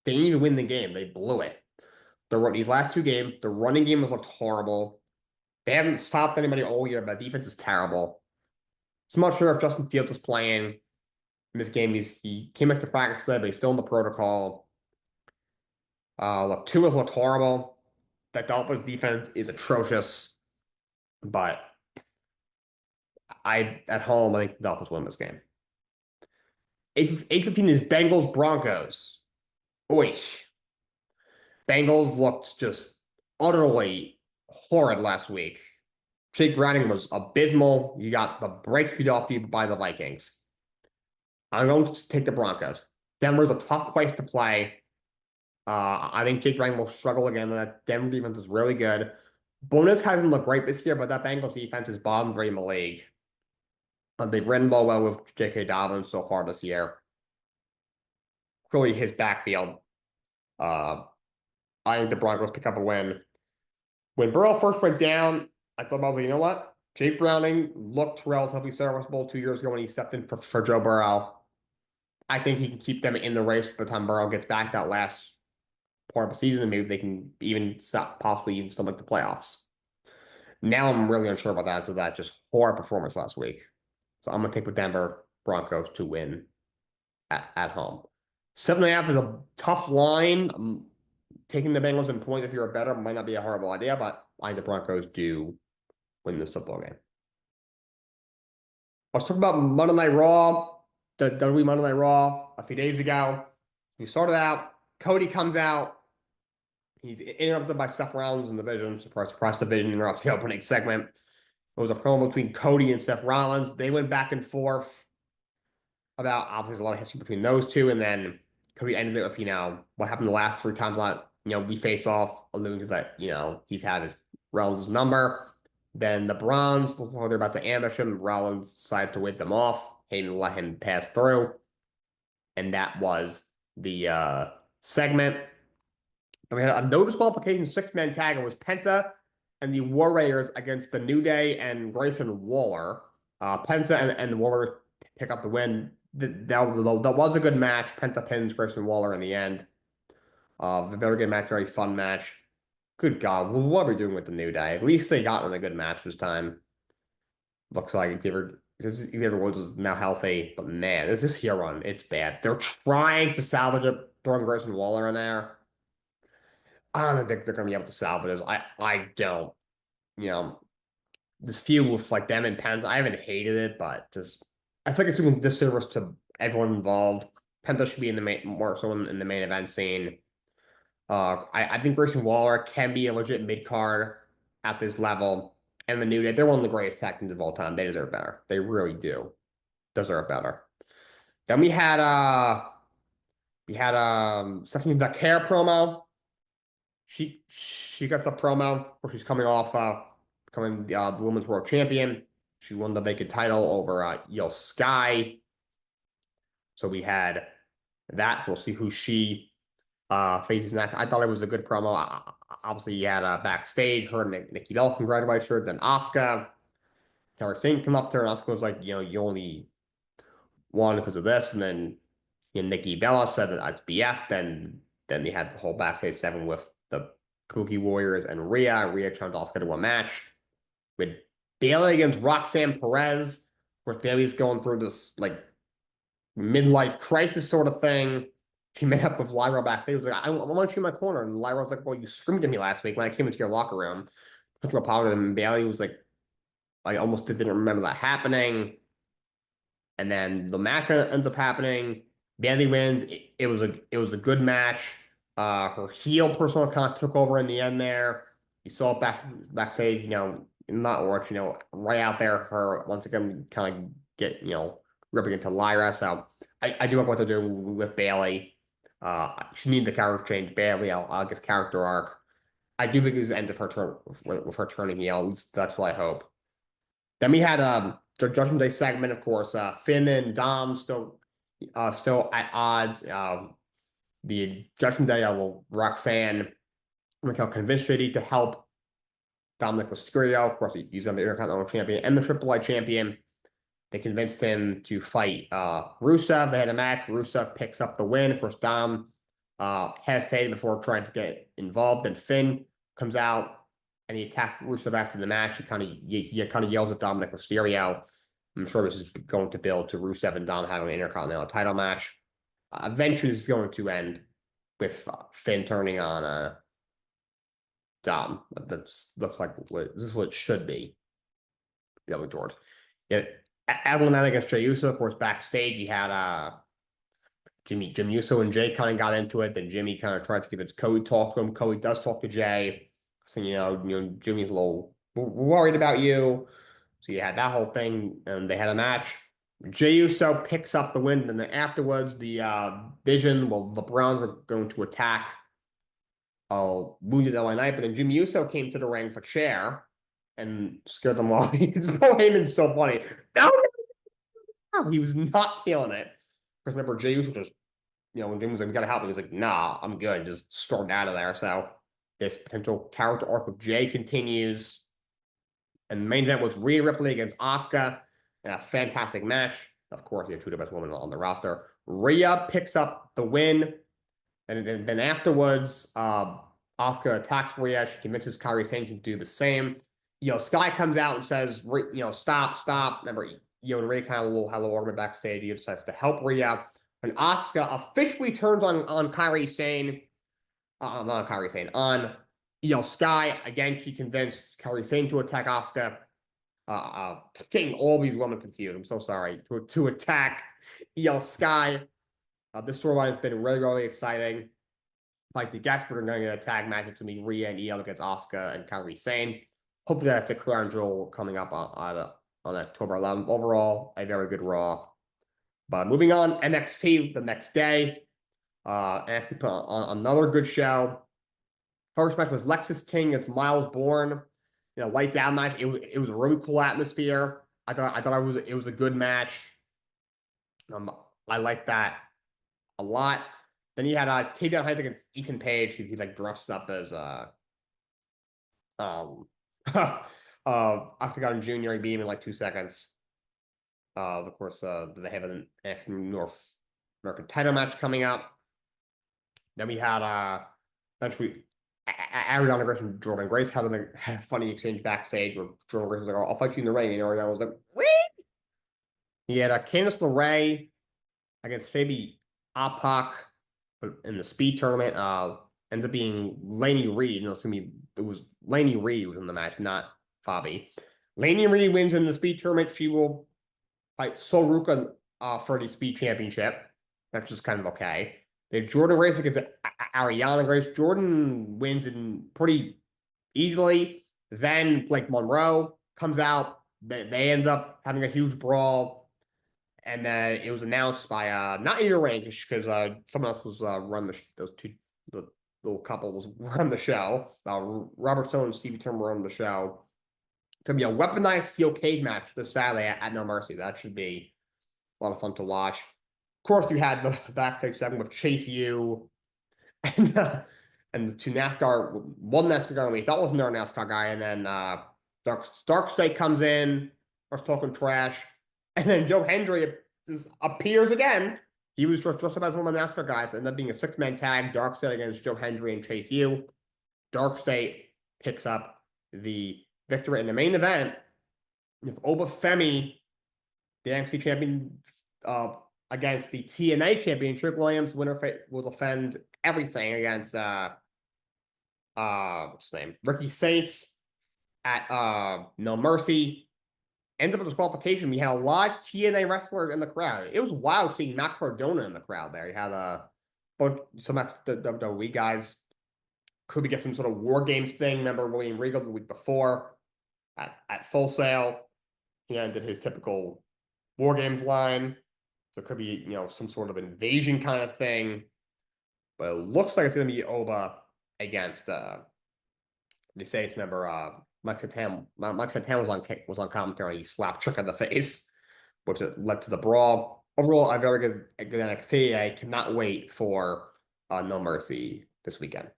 They didn't even win the game. They blew it. These last 2 games, the running game has looked horrible. They haven't stopped anybody all year, but defense is terrible. So I'm not sure if Justin Fields is playing. in this game. He came back to practice today, but he's still in the protocol. Look, Tua looked horrible. That Dolphins defense is atrocious, but at home, I think the Dolphins win this game. 8:15 is Bengals Broncos. Oy. Bengals looked just utterly horrid last week. Jake Browning was abysmal. You got the break speed off you by the Vikings. I'm going to take the Broncos. Denver's a tough place to play. I think Jake Browning will struggle again. That Denver defense is really good. Bonus hasn't looked great this year, but that Bengals defense is bottom three in the league. They've ran the ball well with J.K. Dobbins so far this year. Clearly, his backfield. I think the Broncos pick up a win. When Burrow first went down, I thought, I was like, you know what? Jake Browning looked relatively serviceable 2 years ago when he stepped in for Joe Burrow. I think he can keep them in the race by the time Burrow gets back that last part of the season, and maybe they can even stop, possibly even still make the playoffs. Now I'm really unsure about that after that just horrible performance last week. So I'm going to take the Denver Broncos to win at home. 7.5 is a tough line. Taking the Bengals in point if you're a better might not be a horrible idea, but I think the Broncos do win this football game. Let's talk about Monday Night Raw, the WWE Monday Night Raw a few days ago. We started out, Cody comes out. He's interrupted by Seth Rollins in the Division. Surprise, surprise, Division interrupts the opening segment. It was a promo between Cody and Seth Rollins. They went back and forth about, obviously, there's a lot of history between those two, and then Cody ended it with, what happened the last 3 times we face off, alluding to that, he's had his Rollins' number. Then the Browns, they're about to ambush him. Rollins decided to wave them off. Hayden let him pass through. And that was the segment. And we had a no disqualification 6-man tag. It was Penta and the Warriors against the New Day and Grayson Waller. Penta and the Warriors pick up the win. That was a good match. Penta pins Grayson Waller in the end. A very good match, very fun match. Good God, what are we doing with the New Day? At least they got in a good match this time. Looks like Xavier Woods is now healthy, but man, this heel run, it's bad. They're trying to salvage it, throwing Grayson Waller in there. I don't think they're going to be able to salvage this. I don't. This feud with them and Penta, I haven't hated it, but just I feel like it's doing a disservice to everyone involved. Penta should be in the more so in the main event scene. I think Grayson Waller can be a legit mid-card at this level. And the New Day, they're one of the greatest tag teams of all time. They deserve better. They really do deserve better. Then we had Stephanie Becker promo. She gets a promo where she's coming off becoming the Women's World Champion. She won the vacant title over Io Sky. So we had that. So we'll see who she faces next. I thought it was a good promo. Obviously, you had backstage, her and Nikki Bella congratulated her, then Asuka. Her Singh come up to her, and Asuka was like, you only won because of this. And then Nikki Bella said that that's BS. Then they had the whole backstage segment with the Kabuki Warriors and Rhea. Rhea challenged Asuka to a match with Bayley against Roxanne Perez. Of course, Bayley's going through this midlife crisis sort of thing. She met up with Lyra backstage. She was like, I want you in my corner. And Lyra was like, well, you screamed at me last week when I came into your locker room. Took her apology. And Bayley was like, I almost didn't remember that happening. And then the match ends up happening. Bayley wins. It was a good match. Her heel persona kind of took over in the end there. You saw it backstage, not work, right out there. Her once again kind of get, ripping into Lyra. So I do like what they're doing with Bayley. She needs the character change badly. I'll guess character arc. I do think it's the end of her turn with her turning heel. That's what I hope. Then we had the Judgment Day segment, of course. Finn and Dom still at odds. The Judgment Day, Roxanne convinced JD to help Dominic Mysterio. Of course, he's on the Intercontinental Champion and the AAA Champion. They convinced him to fight Rusev. They had a match. Rusev picks up the win. Of course, Dom hesitated before trying to get involved. Then Finn comes out and he attacks Rusev after the match. He kind of yells at Dominic Mysterio. I'm sure this is going to build to Rusev and Dom having an Intercontinental title match. Eventually, this is going to end with Finn turning on Dom. That looks like this is what it should be going towards. Yeah, Evelyn against Jey Uso, of course, backstage he had Jim Uso and Jay kind of got into it. Then Jimmy kind of tried to convince Cody to talk to him. Cody does talk to Jay, saying, Jimmy's a little worried about you. So you had that whole thing, and they had a match. Jey Uso picks up the win, and then afterwards, the Vision, the Browns were going to attack Wounded LA Knight, but then Jimmy Uso came to the ring for chair and scared them off. Heyman's so funny. No, he was not feeling it. Because remember, Jey Uso just, when Jimmy was like, "We gotta help me," he was like, "Nah, I'm good." Just stormed out of there. So this potential character arc with Jay continues. And the main event was Rhea Ripley against Asuka in a fantastic match. Of course, you have two of the best women on the roster. Rhea picks up the win. And then afterwards, Asuka attacks Rhea. She convinces Kairi Sane to do the same. Sky comes out and says, stop. Remember, and Rhea kind of had a little argument backstage. He decides to help Rhea. And Asuka officially turns on Kairi Sane. Not on Kairi Sane. On Sky. Again, she convinced Kairi Sane to attack Asuka. Getting all these women confused. I'm so sorry. To attack Sky. This storyline has been really, really exciting. Like the guests are going to get a tag match between Rhea and EL against Asuka and Kairi Sane. Hopefully that's a crown jewel coming up on October 11th. Overall, a very good Raw. But moving on, NXT the next day. NXT put on another good show. First match was Lexis King against Miles Bourne. Lights out match. It was a really cool atmosphere. I thought it was a good match. I like that a lot. Then you had Tavion Heights against Ethan Page. He like dressed up as Octagon Jr. He beat him in like 2 seconds. Of course, they have an North American title match coming up. Then we had eventually Ariana Grace and Jordan Grace had a funny exchange backstage where Jordan Grace was like, "I'll fight you in the ring," and Ariana was like, "Wait." He had Candice LeRae against Fabi Apak in the speed tournament. Ends up being Laney Reed. Assuming it was Laney Reed was in the match, not Fabi. Laney Reed wins in the speed tournament. She will fight Soruka for the speed championship. That's just kind of okay. Then Jordan Grace against Ariana Grace. Jordan wins in pretty easily. Then Blake Monroe comes out. They end up having a huge brawl. And it was announced by not Eva Rain because someone else was the little couple was run the show. Robert Stone and Stevie Turner run the show. It's gonna be a weaponized steel cage match this Saturday at No Mercy. That should be a lot of fun to watch. Of course, you had the backstage segment with Chase U and the two one NASCAR guy we thought was another NASCAR guy, and then Dark State comes in, starts talking trash, and then Joe Hendry appears again. He was dressed up as one of the NASCAR guys, ended up being a 6-man tag, Dark State against Joe Hendry and Chase U. Dark State picks up the victory in the main event. If Oba Femi, the NXT champion, against the TNA champion, Trick Williams, winner will defend everything against what's his name? Ricky Saints at No Mercy. Ends up with disqualification. We had a lot of TNA wrestlers in the crowd. It was wild seeing Matt Cardona in the crowd there. You had some WWE guys. Could we get some sort of War Games thing? Remember William Regal the week before at Full Sail? He did his typical War Games line. So it could be, some sort of invasion kind of thing. But it looks like it's going to be Oba against the Saints member Mike Santana. Mike Santana was on commentary and he slapped Trick in the face, which led to the brawl. Overall, a very good NXT. I cannot wait for No Mercy this weekend.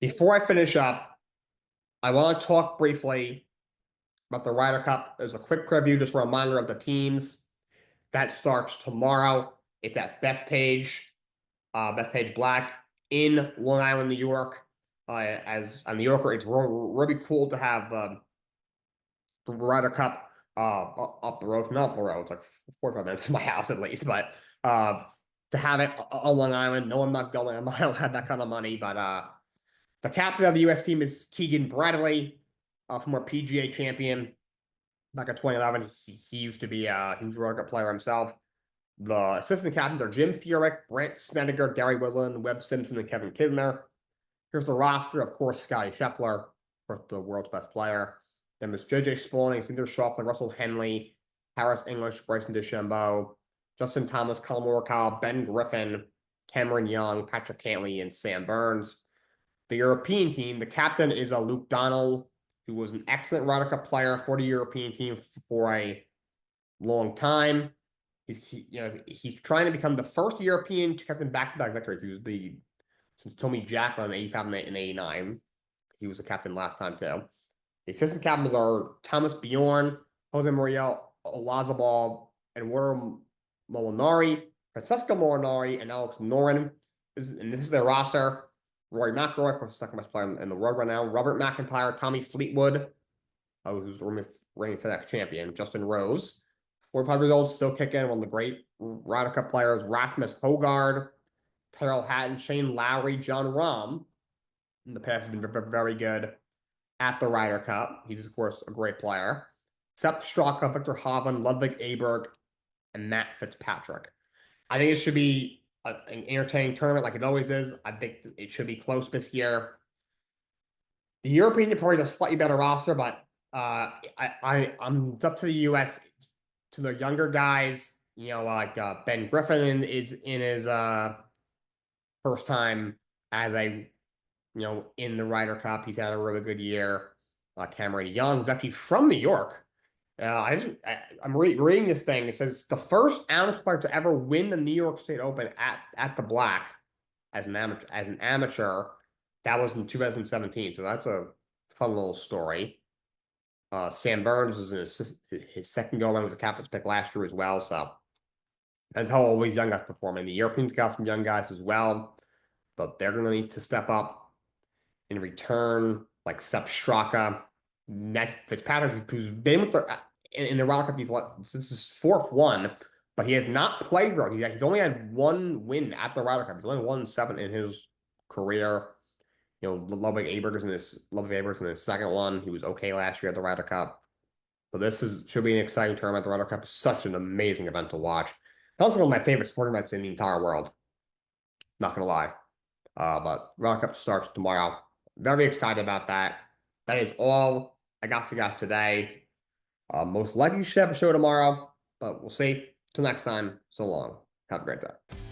Before I finish up, I want to talk briefly about the Ryder Cup. There's a quick preview, just a reminder of the teams. That starts tomorrow. It's at Bethpage Black in Long Island, New York. As a New Yorker, it's really cool to have the Ryder Cup up the road, not up the road, it's like 45 minutes from my house at least, but uh, to have it on Long Island, no, I'm not going. I don't have that kind of money, but the captain of the U.S. team is Keegan Bradley, former PGA champion back in 2011. He used to be he was a World Cup player himself. The assistant captains are Jim Furyk, Brent Snedeker, Gary Woodland, Webb Simpson, and Kevin Kisner. Here's the roster, of course, Scotty Scheffler, the world's best player. Then there's JJ Spaulding, Cinder Schauffele, Russell Henley, Harris English, Bryson DeChambeau, Justin Thomas, Colin Morikawa, Ben Griffin, Cameron Young, Patrick Cantley, and Sam Burns. The European team, the captain is Luke Donald, who was an excellent Ryder Cup player for the European team for a long time. He's trying to become the first European captain back-to-back victory. He was since Tommy Jacklin in 85 and 89. He was the captain last time too. The assistant captains are Thomas Bjorn, Jose Maria Olazabal, Eduardo Molinari, Francesco Molinari, and Alex Noren. This is their roster. Rory McIlroy, of course, second best player in the world right now. Robert McIntyre, Tommy Fleetwood, who's the reigning FedEx champion. Justin Rose, 45 years old, still kicking. One of the great Ryder Cup players. Rasmus Hogard, Tyrrell Hatton, Shane Lowry, John Rahm. In the past, has been very good at the Ryder Cup. He's, of course, a great player. Sepp Straka, Victor Hovland, Ludwig Aberg, and Matt Fitzpatrick. I think it should be an entertaining tournament like it always is. I think it should be close this year. The European probably is a slightly better roster, but it's up to the U.S. to the younger guys. Like Ben Griffin is in his first time as in the Ryder Cup. He's had a really good year. Cameron Young, who's actually from New York. I'm reading this thing. It says the first amateur player to ever win the New York State Open at the Black as an amateur. That was in 2017. So that's a fun little story. Sam Burns was in his second go around, was a captain's pick last year as well. So that's how all these young guys performing. The Europeans got some young guys as well, but they're going to need to step up in return, like Sepp Straka, Matt Fitzpatrick, who's been with in the Ryder Cup since his fourth one, but he has not played well. He's only had one win at the Ryder Cup. He's only won 7 in his career. Ludwig Aberg in his second one. He was okay last year at the Ryder Cup. So should be an exciting tournament. The Ryder Cup is such an amazing event to watch. It's also one of my favorite sporting events in the entire world. Not gonna lie. But Ryder Cup starts tomorrow. Very excited about that. That is all I got for you guys today. Most likely should have a show tomorrow, but we'll see. Till next time, so long. Have a great day.